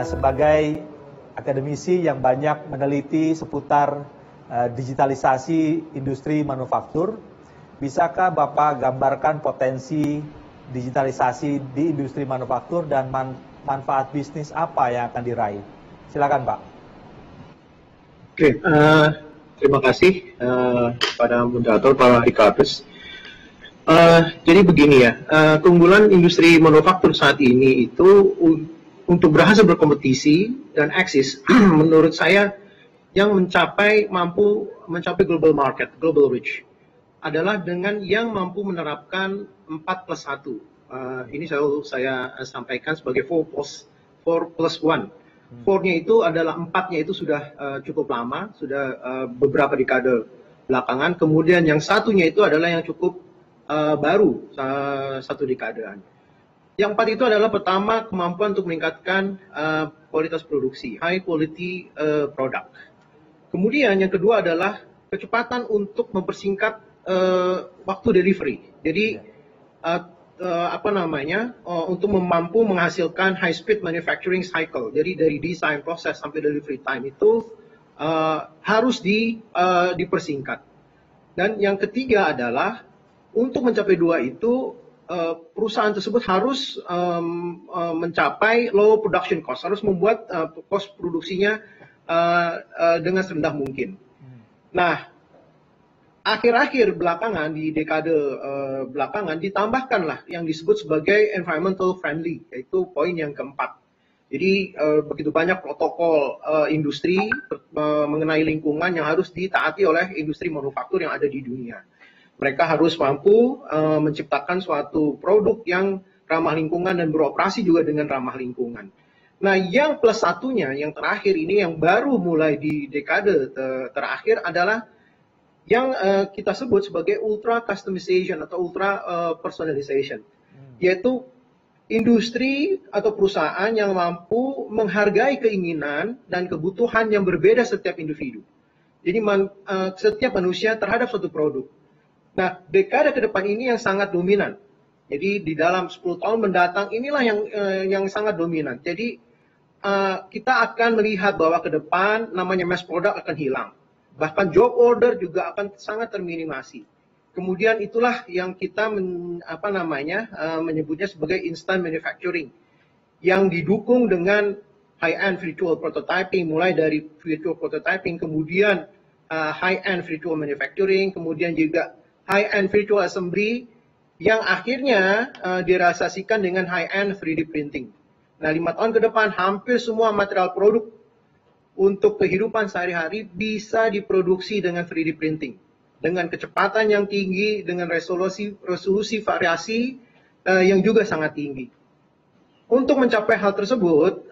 sebagai akademisi yang banyak meneliti seputar digitalisasi industri manufaktur, bisakah Bapak gambarkan potensi digitalisasi di industri manufaktur dan manfaat bisnis apa yang akan diraih? Silakan Pak. Oke, terima kasih pada moderator Pak Ricardos. Jadi begini ya, keunggulan industri manufaktur saat ini itu untuk berhasil berkompetisi dan eksis, menurut saya yang mampu mencapai global market, global reach, adalah dengan yang mampu menerapkan 4+1. Ini selalu saya sampaikan sebagai 4+1. 4-nya itu adalah 4-nya itu sudah cukup lama, sudah beberapa dekade belakangan. Kemudian yang satunya itu adalah yang cukup baru, 1 dekadean. Yang 4 itu adalah pertama kemampuan untuk meningkatkan kualitas produksi, high quality product. Kemudian yang kedua adalah kecepatan untuk mempersingkat waktu delivery. Jadi untuk mampu menghasilkan high speed manufacturing cycle. Jadi dari design proses sampai delivery time itu harus dipersingkat. Dan yang ketiga adalah untuk mencapai 2 itu perusahaan tersebut harus mencapai low production cost, harus membuat cost produksinya dengan serendah mungkin. Nah, akhir-akhir belakangan, di dekade belakangan, ditambahkanlah yang disebut sebagai environmental friendly, yaitu poin yang keempat. Jadi begitu banyak protokol industri mengenai lingkungan yang harus ditaati oleh industri manufaktur yang ada di dunia. Mereka harus mampu menciptakan suatu produk yang ramah lingkungan dan beroperasi juga dengan ramah lingkungan. Nah, yang +1-nya, yang terakhir ini, yang baru mulai di dekade terakhir adalah yang kita sebut sebagai ultra customization atau ultra personalization, yaitu industri atau perusahaan yang mampu menghargai keinginan dan kebutuhan yang berbeda setiap individu. Jadi setiap manusia terhadap suatu produk. Nah, dekade ke depan ini yang sangat dominan. Jadi di dalam 10 tahun mendatang inilah yang sangat dominan. Jadi kita akan melihat bahwa ke depan namanya mass product akan hilang. Bahkan job order juga akan sangat terminimasi. Kemudian itulah yang kita menyebutnya sebagai instant manufacturing, yang didukung dengan high-end virtual prototyping, mulai dari virtual prototyping, kemudian high-end virtual manufacturing, kemudian juga high-end virtual assembly, yang akhirnya dirasasikan dengan high-end 3D printing. Nah, 5 tahun ke depan hampir semua material produk untuk kehidupan sehari-hari bisa diproduksi dengan 3D printing, dengan kecepatan yang tinggi, dengan resolusi variasi yang juga sangat tinggi. Untuk mencapai hal tersebut,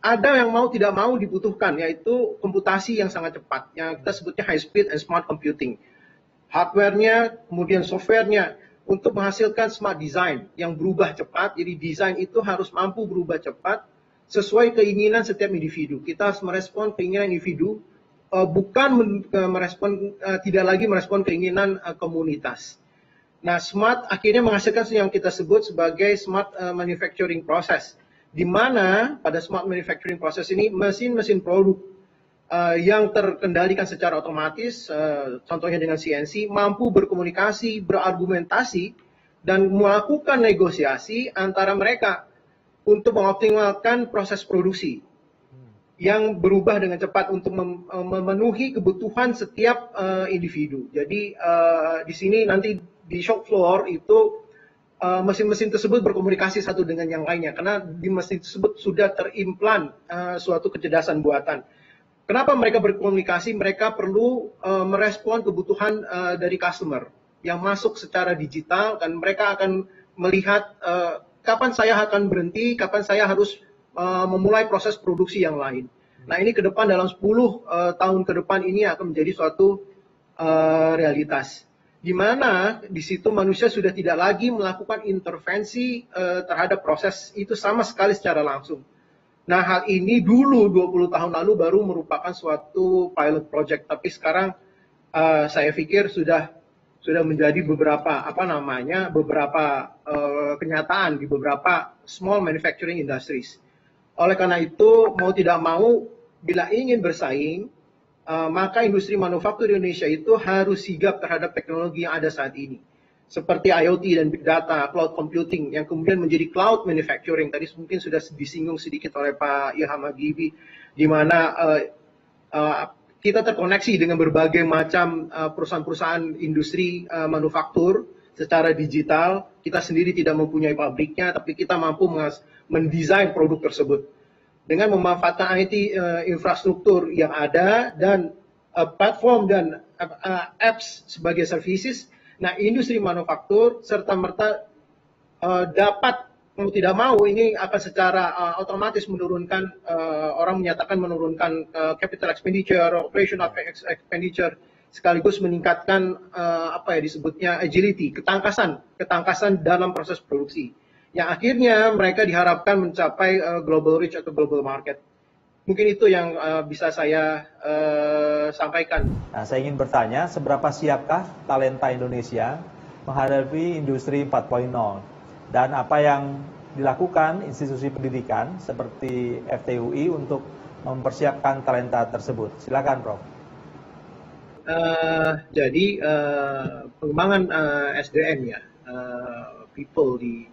ada yang mau tidak mau dibutuhkan, yaitu komputasi yang sangat cepat, yang kita sebutnya high speed and smart computing. Hardware-nya, kemudian software-nya, untuk menghasilkan smart design yang berubah cepat. Jadi desain itu harus mampu berubah cepat sesuai keinginan setiap individu. Kita harus merespon keinginan individu, bukan tidak lagi merespon keinginan komunitas. Nah, smart akhirnya menghasilkan yang kita sebut sebagai smart manufacturing process, di mana pada smart manufacturing process ini mesin-mesin produk yang terkendalikan secara otomatis, contohnya dengan CNC, mampu berkomunikasi, berargumentasi, dan melakukan negosiasi antara mereka untuk mengoptimalkan proses produksi yang berubah dengan cepat untuk memenuhi kebutuhan setiap individu. Jadi di sini nanti di shop floor itu mesin-mesin tersebut berkomunikasi satu dengan yang lainnya, karena di mesin tersebut sudah terimplan suatu kecerdasan buatan. Kenapa mereka berkomunikasi? Mereka perlu merespon kebutuhan dari customer yang masuk secara digital, dan mereka akan melihat kapan saya akan berhenti, kapan saya harus memulai proses produksi yang lain. Nah, ini ke depan dalam 10 tahun ke depan ini akan menjadi suatu realitas, di mana di situ manusia sudah tidak lagi melakukan intervensi terhadap proses itu sama sekali secara langsung. Nah, hal ini dulu 20 tahun lalu baru merupakan suatu pilot project, tapi sekarang saya pikir sudah menjadi beberapa kenyataan di beberapa small manufacturing industries. Oleh karena itu, mau tidak mau, bila ingin bersaing, maka industri manufaktur di Indonesia itu harus sigap terhadap teknologi yang ada saat ini. Seperti IoT dan Big Data, Cloud Computing, yang kemudian menjadi Cloud Manufacturing. Tadi mungkin sudah disinggung sedikit oleh Pak Ilham Habibie, di mana kita terkoneksi dengan berbagai macam perusahaan-perusahaan industri manufaktur secara digital. Kita sendiri tidak mempunyai pabriknya, tapi kita mampu mendesain produk tersebut dengan memanfaatkan IT infrastruktur yang ada dan platform dan apps sebagai services. Nah, industri manufaktur serta merta dapat mau tidak mau ini akan secara otomatis menurunkan, orang menyatakan menurunkan capital expenditure, operational expenditure, sekaligus meningkatkan apa ya disebutnya agility, ketangkasan dalam proses produksi. Yang akhirnya mereka diharapkan mencapai global reach atau global market. Mungkin itu yang bisa saya sampaikan. Nah, saya ingin bertanya, seberapa siapkah talenta Indonesia menghadapi industri 4.0? Dan apa yang dilakukan institusi pendidikan seperti FTUI untuk mempersiapkan talenta tersebut? Silakan, Prof. Jadi pengembangan SDM ya, people di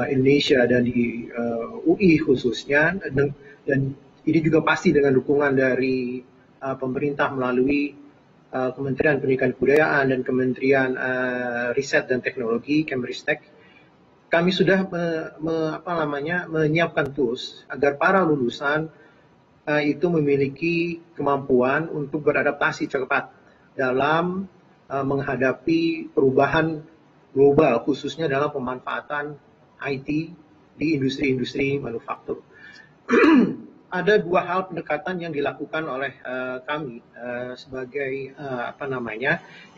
Indonesia dan di UI khususnya, dan ini juga pasti dengan dukungan dari pemerintah melalui Kementerian Pendidikan dan Kebudayaan dan Kementerian Riset dan Teknologi Kemristek. Kami sudah menyiapkan tools agar para lulusan itu memiliki kemampuan untuk beradaptasi cepat dalam menghadapi perubahan global, khususnya dalam pemanfaatan IT di industri-industri manufaktur. Ada dua hal pendekatan yang dilakukan oleh kami sebagai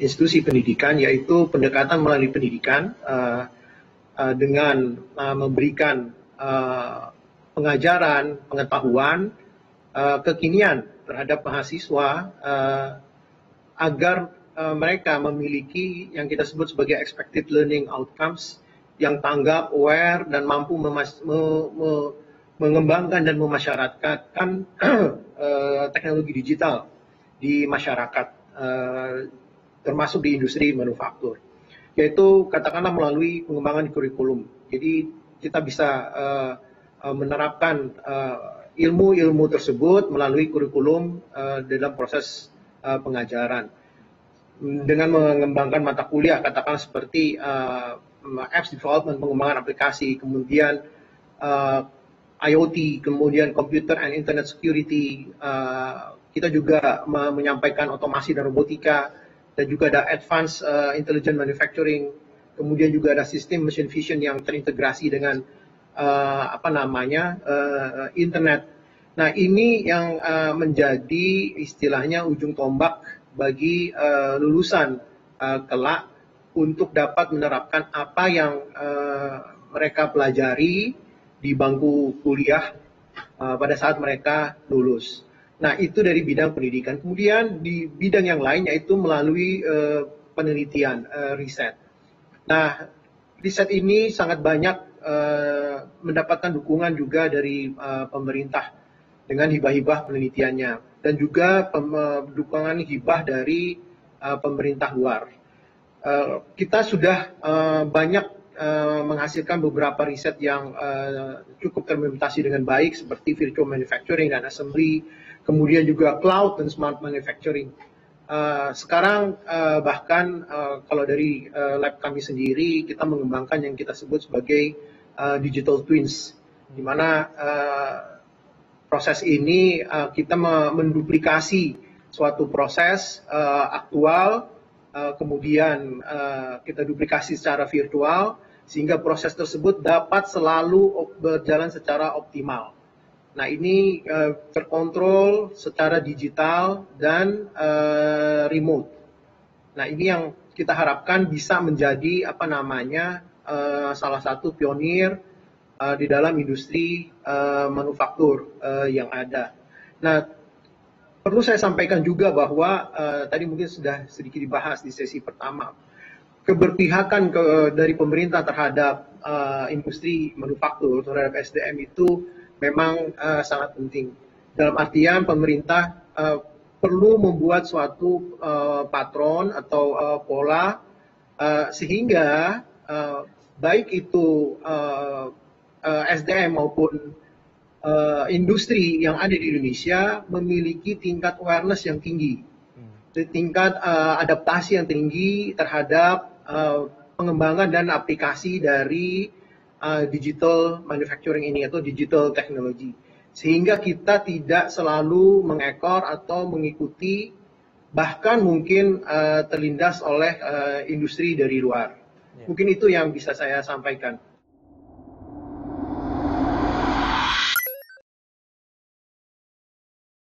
institusi pendidikan, yaitu pendekatan melalui pendidikan dengan memberikan pengajaran, pengetahuan, kekinian terhadap mahasiswa agar mereka memiliki yang kita sebut sebagai expected learning outcomes yang tanggap, aware, dan mampu mengembangkan dan memasyarakatkan teknologi digital di masyarakat, termasuk di industri manufaktur. Yaitu katakanlah melalui pengembangan kurikulum. Jadi kita bisa menerapkan ilmu-ilmu tersebut melalui kurikulum dalam proses pengajaran. Dengan mengembangkan mata kuliah, katakan seperti apps development, pengembangan aplikasi, kemudian IoT, kemudian computer and internet security, kita juga menyampaikan otomasi dan robotika, dan juga ada advanced intelligent manufacturing, kemudian juga ada sistem machine vision yang terintegrasi dengan internet. Nah, ini yang menjadi istilahnya ujung tombak bagi lulusan kelak untuk dapat menerapkan apa yang mereka pelajari di bangku kuliah pada saat mereka lulus. Nah, itu dari bidang pendidikan. Kemudian di bidang yang lain yaitu melalui penelitian, riset. Nah, riset ini sangat banyak mendapatkan dukungan juga dari pemerintah dengan hibah-hibah penelitiannya, dan juga dukungan hibah dari pemerintah luar. Kita sudah banyak menghasilkan beberapa riset yang cukup terimplementasi dengan baik, seperti virtual manufacturing dan assembly, kemudian juga cloud dan smart manufacturing. Sekarang bahkan kalau dari lab kami sendiri, kita mengembangkan yang kita sebut sebagai digital twins, di mana proses ini kita menduplikasi suatu proses aktual, kemudian kita duplikasi secara virtual, sehingga proses tersebut dapat selalu berjalan secara optimal. Nah, ini terkontrol secara digital dan remote. Nah, ini yang kita harapkan bisa menjadi salah satu pionir di dalam industri manufaktur yang ada. Nah, perlu saya sampaikan juga bahwa tadi mungkin sudah sedikit dibahas di sesi pertama, keberpihakan dari pemerintah terhadap industri manufaktur, terhadap SDM itu memang sangat penting. Dalam artian pemerintah perlu membuat suatu patron atau pola sehingga baik itu SDM maupun industri yang ada di Indonesia memiliki tingkat awareness yang tinggi, tingkat adaptasi yang tinggi terhadap pengembangan dan aplikasi dari digital manufacturing ini atau digital technology, sehingga kita tidak selalu mengekor atau mengikuti, bahkan mungkin terlindas oleh industri dari luar. Mungkin itu yang bisa saya sampaikan.